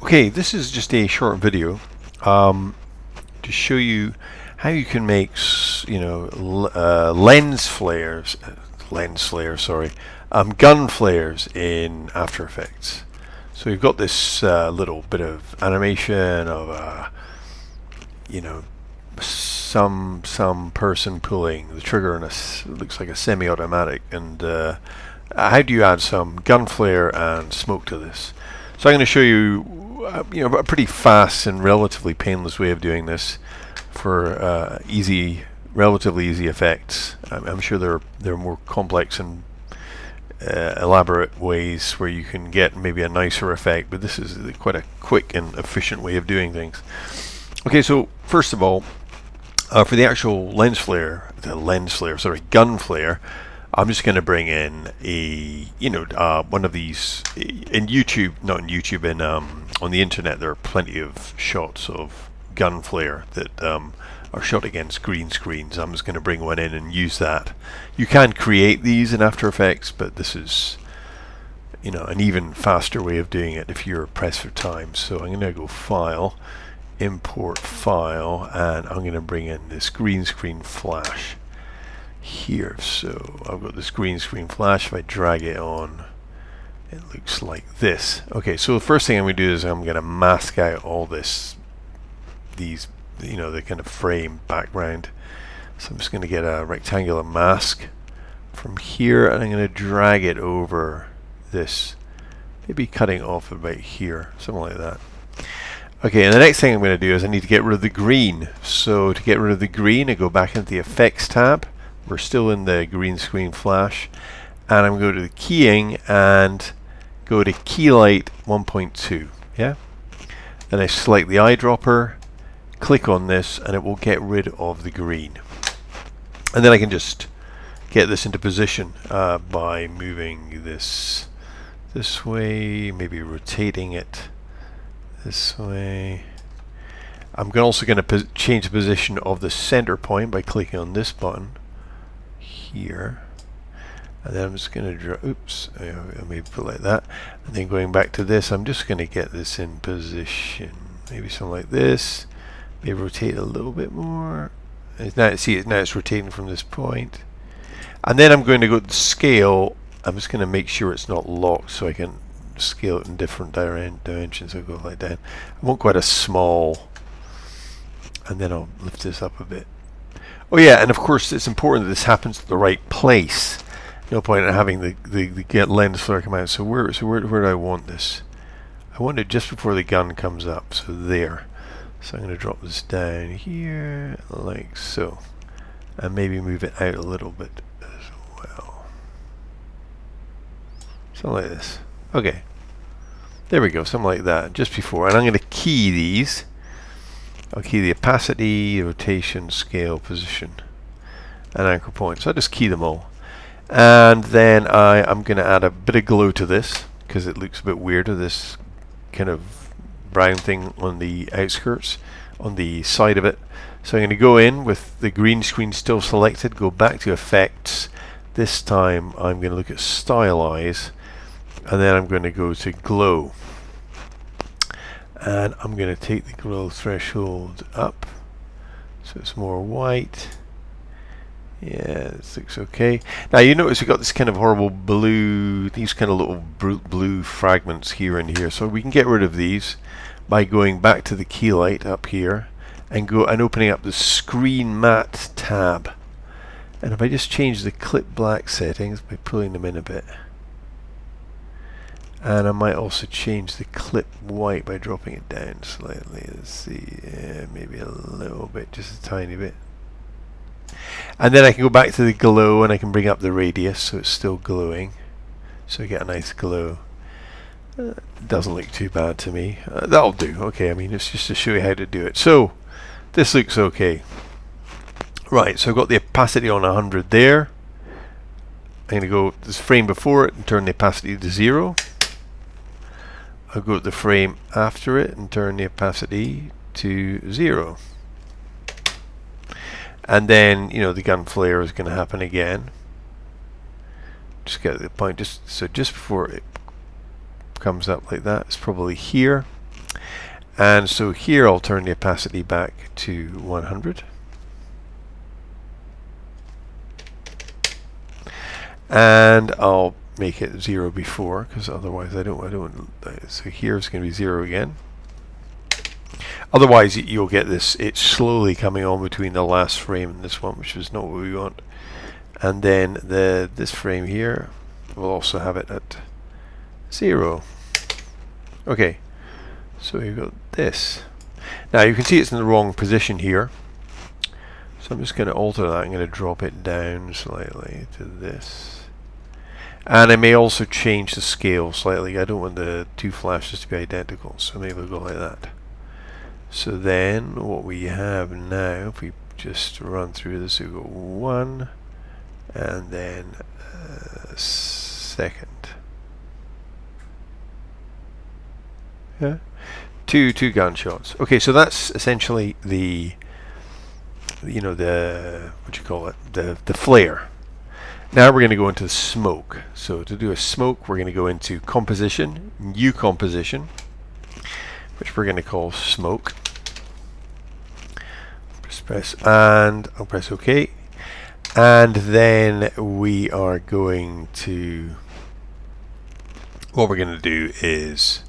Okay, this is just a short video to show you how you can make, gun flares in After Effects. So you've got this little bit of animation of, some person pulling the trigger on it looks like a semi-automatic, and how do you add some gun flare and smoke to this? So I'm going to show you, a pretty fast and relatively painless way of doing this for relatively easy effects. I'm sure there are more complex and elaborate ways where you can get maybe a nicer effect, but this is quite a quick and efficient way of doing things. Okay, so first of all, for the actual gun flare, I'm just going to bring in one of these in YouTube, not in YouTube, on the internet. There are plenty of shots of gun flare that are shot against green screens. I'm just going to bring one in and use that. You can create these in After Effects, but this is an even faster way of doing it if you're pressed for time. So I'm going to go File, Import File, and I'm going to bring in this green screen flash here. So I've got this green screen flash. If I drag it on, it looks like this. Okay, so the first thing I'm going to do is I'm going to mask out all the kind of frame background. So I'm just going to get a rectangular mask from here, and I'm going to drag it over this, maybe cutting off about here, something like that. Okay, and the next thing I'm going to do is I need to get rid of the green. So to get rid of the green, I go back into the Effects tab. We're still in the green screen flash, and I'm going to go to the keying and go to Key Light 1.2. Yeah. Then I select the eyedropper, click on this, and it will get rid of the green. And then I can just get this into position by moving this way, maybe rotating it this way. I'm also going to change the position of the center point by clicking on this button here, and then I'm just going to draw, I maybe put it like that, and then going back to this, I'm just going to get this in position, maybe something like this, maybe rotate a little bit more. Now it's rotating from this point, and then I'm going to go to scale. I'm just going to make sure it's not locked so I can scale it in different dimensions. I'll go like that. I want quite a small, and then I'll lift this up a bit. Oh yeah, and of course it's important that this happens to the right place. No point in having the lens flare come out. So where do I want this? I want it just before the gun comes up. So there. So I'm going to drop this down here like so, and maybe move it out a little bit as well. Something like this. Okay. There we go. Something like that. Just before, and I'm going to key these. I'll key the opacity, rotation, scale, position, and anchor point. So I'll just key them all. And then I'm going to add a bit of glow to this, because it looks a bit weird with this kind of brown thing on the outskirts, on the side of it. So I'm going to go in with the green screen still selected, go back to Effects. This time I'm going to look at Stylize, and then I'm going to go to Glow. And I'm going to take the glow threshold up so it's more white. Yeah, this looks okay. Now you notice we've got this kind of horrible blue, these kind of little blue fragments here and here. So we can get rid of these by going back to the key light up here and opening up the Screen Matte tab. And if I just change the clip black settings by pulling them in a bit. And I might also change the clip white by dropping it down slightly. Let's see, maybe a little bit, just a tiny bit. And then I can go back to the glow and I can bring up the radius so it's still glowing. So I get a nice glow. Doesn't look too bad to me. That'll do. Okay, I mean, it's just to show you how to do it. So this looks okay. Right, so I've got the opacity on 100 there. I'm going to go this frame before it and turn the opacity to 0. I'll go to the frame after it and turn the opacity to 0. And then, the gun flare is going to happen again. Just get to the point, just before it comes up like that, it's probably here. And so here I'll turn the opacity back to 100. And I'll make it 0 before, because otherwise I don't. So here it's going to be 0 again. Otherwise you'll get this, it's slowly coming on between the last frame and this one, which is not what we want. And then this frame here will also have it at 0. Okay, so you've got this. Now you can see it's in the wrong position here. So I'm just going to alter that. I'm going to drop it down slightly to this. And I may also change the scale slightly. I don't want the two flashes to be identical, so maybe we'll go like that. So then what we have now, if we just run through this, we go 1 and then second. Yeah, two gunshots. Okay, so that's essentially the, you know, the, what you call it, the flare. Now we're going to go into smoke. So to do a smoke, we're going to go into composition, new composition, which we're going to call smoke. I'll press OK. And then we are going to, what we're going to do is,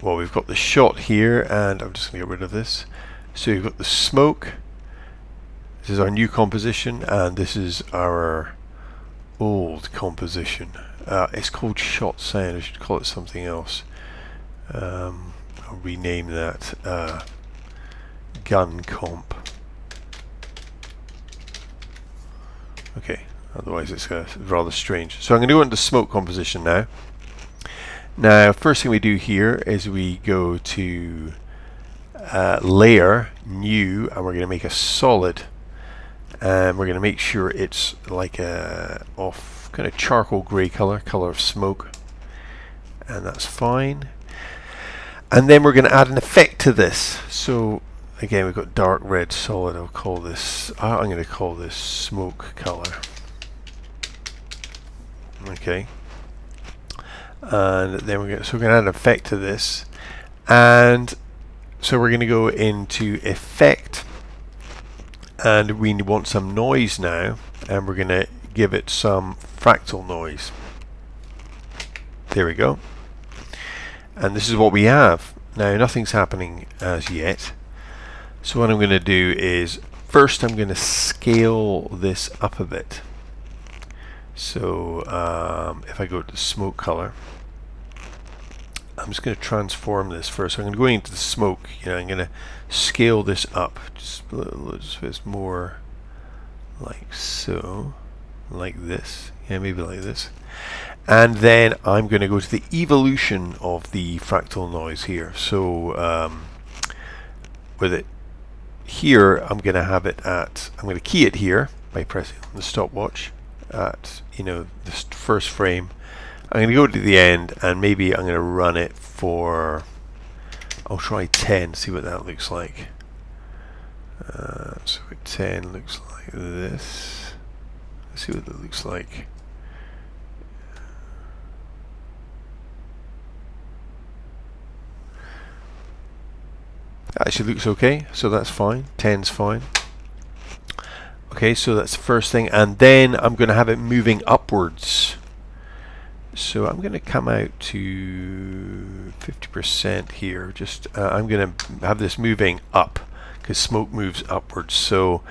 well, we've got the shot here, and I'm just going to get rid of this. So you've got the smoke. This is our new composition, and this is our old composition. It's called shot sound. I should call it something else. I'll rename that gun comp. Okay, otherwise it's rather strange. So I'm going to go into smoke composition now. Now, first thing we do here is we go to layer, new, and we're going to make a solid. And we're going to make sure it's like a off kind of charcoal grey color of smoke, and that's fine. And then we're going to add an effect to this. So again, we've got dark red solid. I'll call this, I'm going to call this smoke color. Okay. And then we're going to add an effect to this, and so we're going to go into effect. And we want some noise now, and we're going to give it some fractal noise. There we go. And this is what we have. Now nothing's happening as yet. So what I'm going to do is, first I'm going to scale this up a bit. So if I go to smoke color, I'm just going to transform this first. So I'm going to go into the smoke. I'm going to scale this up just a little, just so it's more like so, like this. Yeah, maybe like this. And then I'm going to go to the evolution of the fractal noise here. So with it here, I'm going to have it at, I'm going to key it here by pressing the stopwatch at, this first frame. I'm going to go to the end, and maybe I'm going to run it for, I'll try 10, see what that looks like. So 10 looks like this. Let's see what that looks like. Actually looks okay, so that's fine. 10's fine. Okay, so that's the first thing, and then I'm going to have it moving upwards. So I'm going to come out to 50% here. Just I'm going to have this moving up because smoke moves upwards. So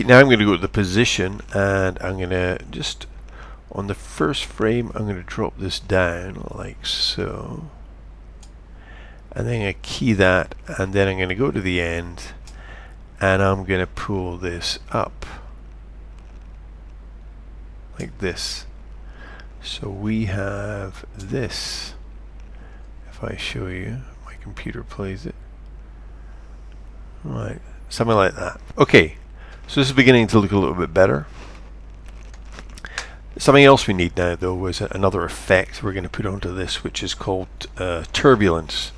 now I'm going to go to the position, and I'm going to just on the first frame I'm going to drop this down like so, and then I'm going to key that, and then I'm going to go to the end, and I'm going to pull this up like this. So we have this. If I show you, my computer plays it. Right, something like that. Okay, so this is beginning to look a little bit better. Something else we need now, though, is another effect we're going to put onto this, which is called turbulence.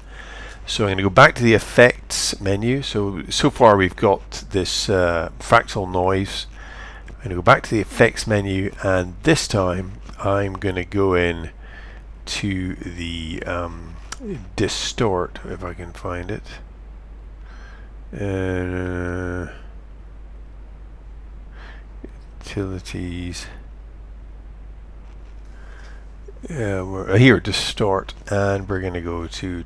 So I'm going to go back to the effects menu. So far we've got this fractal noise. I'm going to go back to the effects menu, and this time I'm going to go in to the distort if I can find it. Utilities. We're here, distort, and we're going to go to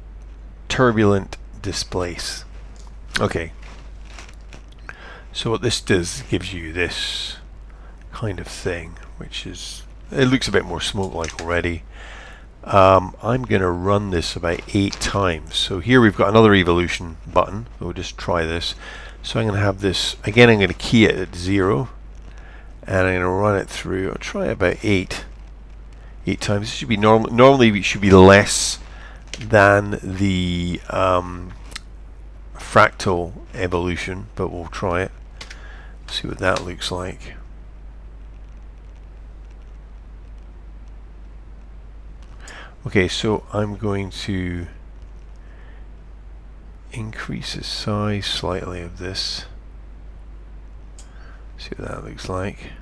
turbulent displace. Okay. So what this does gives you this kind of thing, which is, it looks a bit more smoke-like already. I'm going to run this about 8 times. So here we've got another evolution button. We'll just try this. So I'm going to have this, again I'm going to key it at 0. And I'm going to run it through. I'll try about 8 times. This should be normally it should be less than the fractal evolution, but we'll try it. See what that looks like. Okay, so I'm going to increase the size slightly of this. See what that looks like.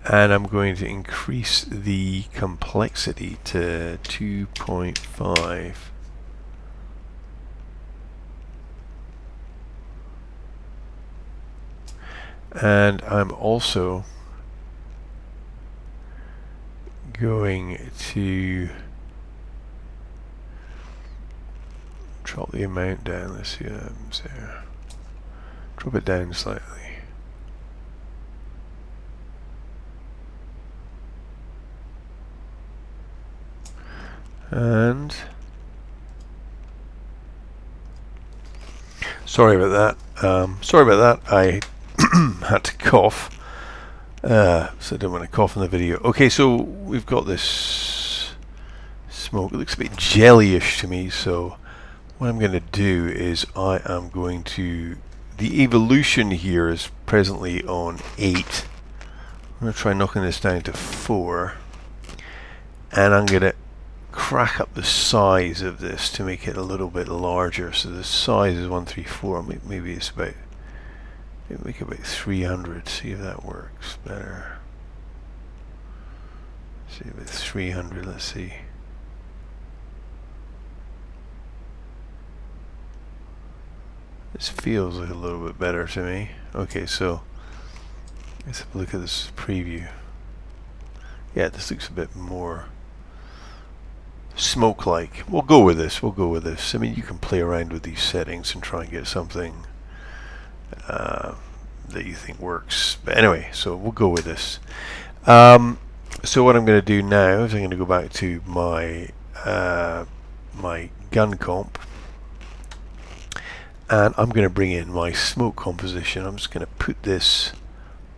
And I'm going to increase the complexity to 2.5. And I'm also going to drop the amount down. Let's see what happens there. Drop it down slightly. And sorry about that. I had to cough, so I don't want to cough in the video. Okay, so we've got this smoke. It looks a bit jellyish to me. So what I'm going to do is I am going to, the evolution here is presently on 8. I'm going to try knocking this down to 4, and I'm going to crack up the size of this to make it a little bit larger. So the size is 134. Maybe it's about, make it about 300. See if that works better. See about 300. Let's see. This feels like a little bit better to me. Okay, so let's have a look at this preview. Yeah, this looks a bit more smoke-like. We'll go with this. I mean, you can play around with these settings and try and get something that you think works. But anyway, so we'll go with this. So what I'm going to do now is I'm going to go back to my my gun comp, and I'm going to bring in my smoke composition. I'm just going to put this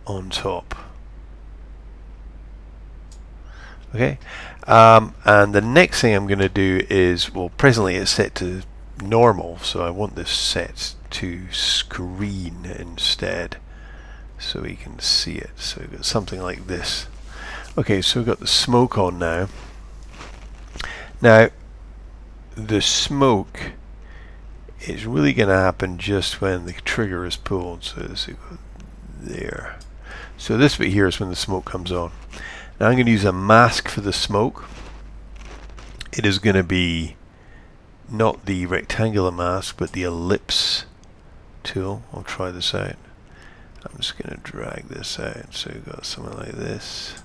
on top. Okay, and the next thing I'm going to do is, well, presently it's set to normal, so I want this set to screen instead, so we can see it. So we've got something like this. Okay, so we've got the smoke on now. Now, the smoke is really going to happen just when the trigger is pulled. So this is there. So this bit here is when the smoke comes on. Now I'm going to use a mask for the smoke. It is going to be not the rectangular mask, but the ellipse tool. I'll try this out. I'm just going to drag this out, so we've got something like this.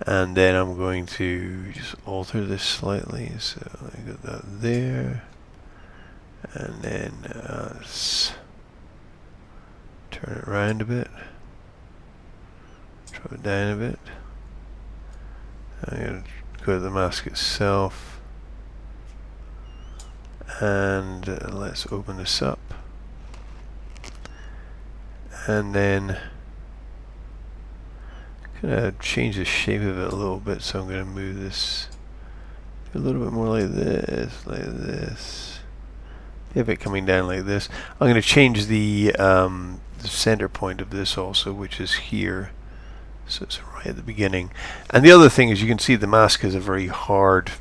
And then I'm going to just alter this slightly. So I got that there. And then let's turn it around a bit. Drop it down a bit. I'm going to go to the mask itself, and let's open this up, and then I'm going to change the shape of it a little bit. So I'm going to move this a little bit more like this, have it coming down like this. I'm going to change the center point of this also, which is here. So it's right at the beginning. And the other thing is, you can see the mask has a very hard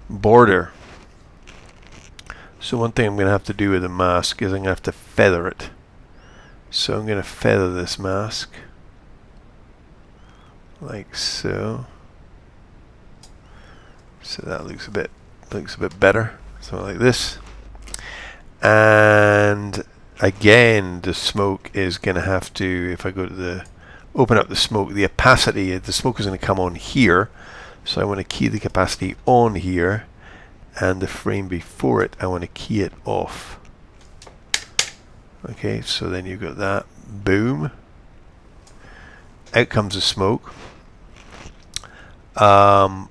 border. So one thing I'm going to have to do with the mask is I'm going to have to feather it. So I'm going to feather this mask like so. So that looks a bit better. Something like this. And again, the smoke is going to have to, if I go to the open up the smoke, the opacity, the smoke is going to come on here. So I want to key the opacity on here, and the frame before it, I want to key it off. Okay, so then you've got that. Boom. Out comes the smoke. 1,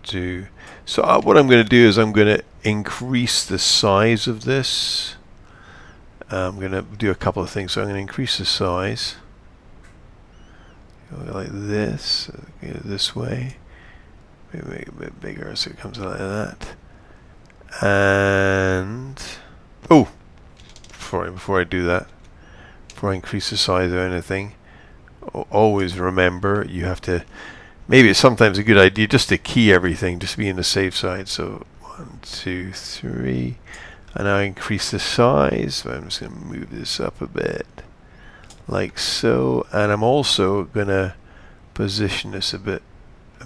2. So what I'm going to do is I'm going to increase the size of this. I'm going to do a couple of things. So I'm going to increase the size. Go like this. Go this way. Maybe make it a bit bigger so it comes out like that. And oh, before I do that, before I increase the size of anything, always remember you have to. Maybe it's sometimes a good idea just to key everything, just to be in the safe side. So 1, 2, 3, and now increase the size. So I'm just going to move this up a bit, like so. And I'm also going to position this a bit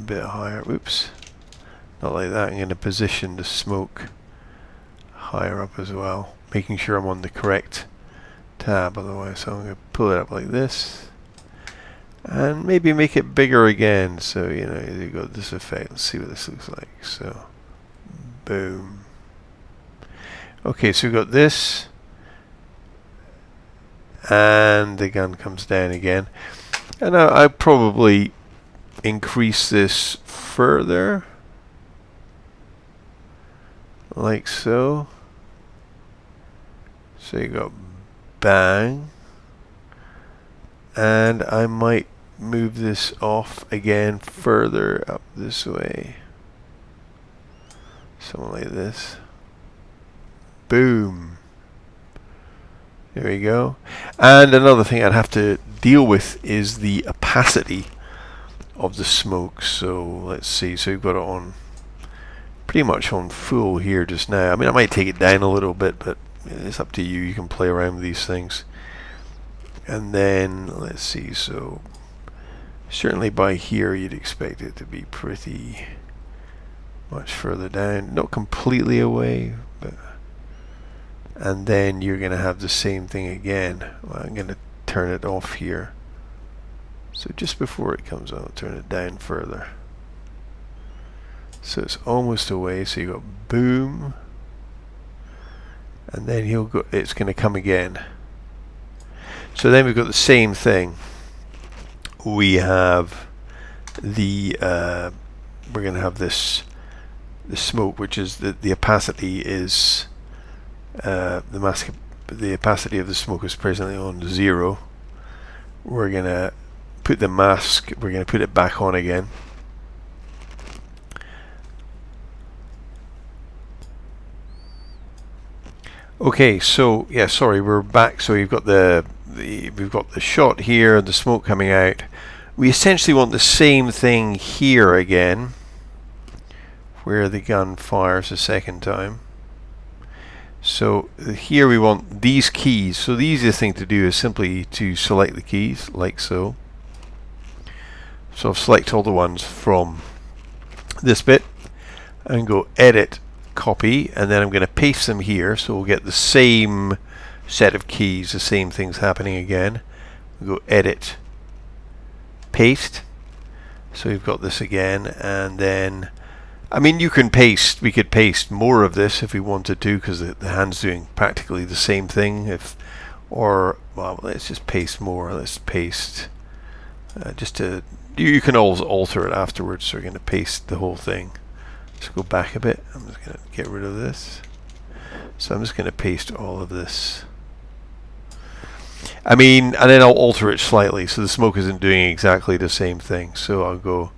higher. Oops, not like that. I'm going to position the smoke higher up as well, making sure I'm on the correct tab. Otherwise, so I'm going to pull it up like this. And maybe make it bigger again, so you know you got this effect. Let's see what this looks like. So, boom. Okay, so we've got this, and the gun comes down again. And I probably increase this further, like so. So you got bang, and I might move this off again further up this way, something like this. Boom. There we go. And another thing I'd have to deal with is the opacity of the smoke. So let's see, so we've got it on pretty much on full here just now. I mean, I might take it down a little bit, but it's up to you. You can play around with these things. And then let's see, so certainly by here you'd expect it to be pretty much further down, not completely away, but and then you're going to have the same thing again. Well, I'm going to turn it off here, so just before it comes out, turn it down further, so it's almost away. So you got boom, and then it's going to come again. So then we've got the same thing. We have the we're going to have the smoke, which is the opacity is the opacity of the smoke is presently on 0. We're going to put the mask. We're going to put it back on again. Okay, so yeah, sorry, we're back. So you've got we've got the shot here, the smoke coming out. We essentially want the same thing here again, where the gun fires a second time. So here we want these keys. So the easiest thing to do is simply to select the keys, like so. So I'll select all the ones from this bit and go edit, copy, and then I'm going to paste them here, so we'll get the same set of keys, the same things happening again. We'll go edit, paste, so we've got this again, and then I mean we could paste more of this if we wanted to, because the hand's doing practically the same thing. Well, let's just paste more. Let's paste just to, you can always alter it afterwards, so we're going to paste the whole thing. Let's go back a bit. I'm just going to get rid of this. So I'm just going to paste all of this. I mean, and then I'll alter it slightly so the smoke isn't doing exactly the same thing. So I'll go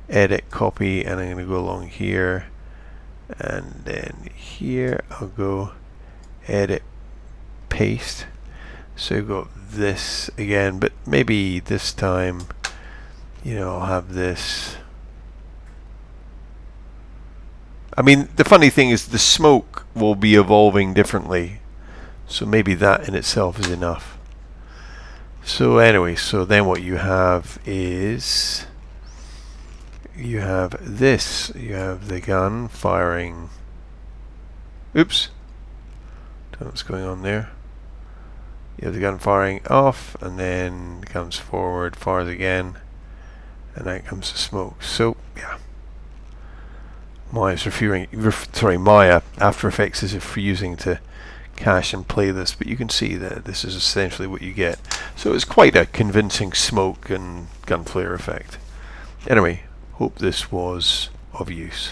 edit, copy, and I'm going to go along here, and then here I'll go edit, paste. So you've got this again, but maybe this time, you know, I'll have this. I mean, the funny thing is the smoke will be evolving differently, so maybe that in itself is enough. So anyway, so then what you have is you have this. You have the gun firing. Oops. Don't know what's going on there. You have the gun firing off, and then it comes forward, fires again, and then comes the smoke. So yeah, Maya After Effects is refusing to cache and play this, but you can see that this is essentially what you get. So it's quite a convincing smoke and gunflare effect. Anyway, hope this was of use.